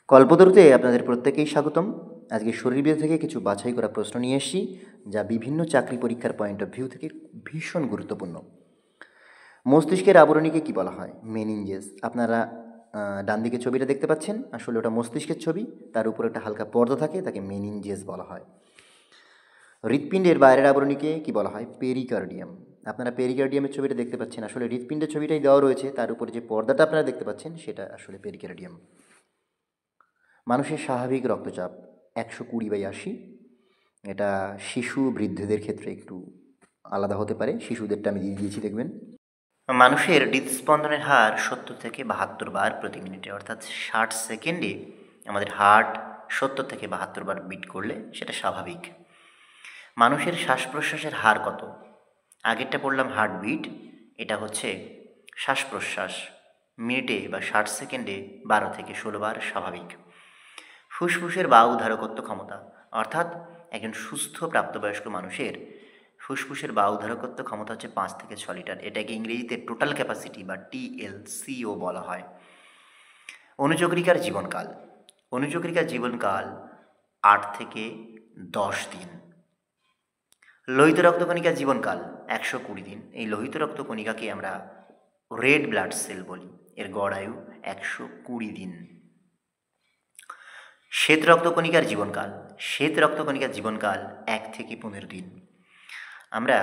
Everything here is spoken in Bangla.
কল্পতরুতে আপনাদের প্রত্যেকেই স্বাগতম। আজকে শরীরবিদ্যা থেকে কিছু বাছাই করা প্রশ্ন নিয়ে এসেছি, যা বিভিন্ন চাকরি পরীক্ষার পয়েন্ট অফ ভিউ থেকে ভীষণ গুরুত্বপূর্ণ। মস্তিষ্কের আবরণীকে কি বলা হয়? মেনিনজেস। আপনারা ডান দিকে ছবিটা দেখতে পাচ্ছেন, আসলে ওটা মস্তিষ্কের ছবি, তার উপরে একটা হালকা পর্দা থাকে, তাকে মেনিনজেস বলা হয়। হৃৎপিণ্ডের বাইরের আবরণীকে কি বলা হয়? পেরিকার্ডিয়াম। আপনারা পেরিকার্ডিয়ামের ছবিটা দেখতে পাচ্ছেন, আসলে হৃৎপিণ্ডের ছবিটাই দেওয়া রয়েছে, তার উপরে যে পর্দাটা আপনারা দেখতে পাচ্ছেন সেটা আসলে পেরিকার্ডিয়াম। মানুষের স্বাভাবিক রক্তচাপ 120/80। এটা শিশু বৃদ্ধদের ক্ষেত্রে একটু আলাদা হতে পারে, শিশুদেরটা আমি দিয়ে দিয়েছি দেখবেন। মানুষের হৃদস্পন্দনের হার 70 থেকে 72 বার প্রতি মিনিটে, অর্থাৎ 60 সেকেন্ডে আমাদের হার্ট 70 থেকে 72 বার বিট করলে সেটা স্বাভাবিক। মানুষের শ্বাস প্রশ্বাসের হার কত? আগেরটা পড়লাম হার্টবিট, এটা হচ্ছে শ্বাস প্রশ্বাস, মিনিটে বা 60 সেকেন্ডে 12 থেকে 16 বার স্বাভাবিক। ফুসফুসের বায়ু ধারকত্ব ক্ষমতা, অর্থাৎ একজন সুস্থ প্রাপ্তবয়স্ক মানুষের ফুসফুসের বায়ু ধারকত্ব ক্ষমতা হচ্ছে 5 থেকে 6 লিটার। এটাকে ইংরেজিতে টোটাল ক্যাপাসিটি বা TLCO বলা হয়। অনুচক্রিকার জীবনকাল, অনুচক্রিকার জীবনকাল 8 থেকে 10 দিন। লোহিত রক্তকণিকার জীবনকাল 120 দিন। এই লোহিত রক্তকণিকাকে আমরা রেড ব্লাড সেল বলি, এর গড় আয়ু 120 দিন। শ্বেত রক্তকণিকার জীবনকাল, শ্বেত রক্তকণিকার জীবনকাল 1 থেকে 15 দিন। আমরা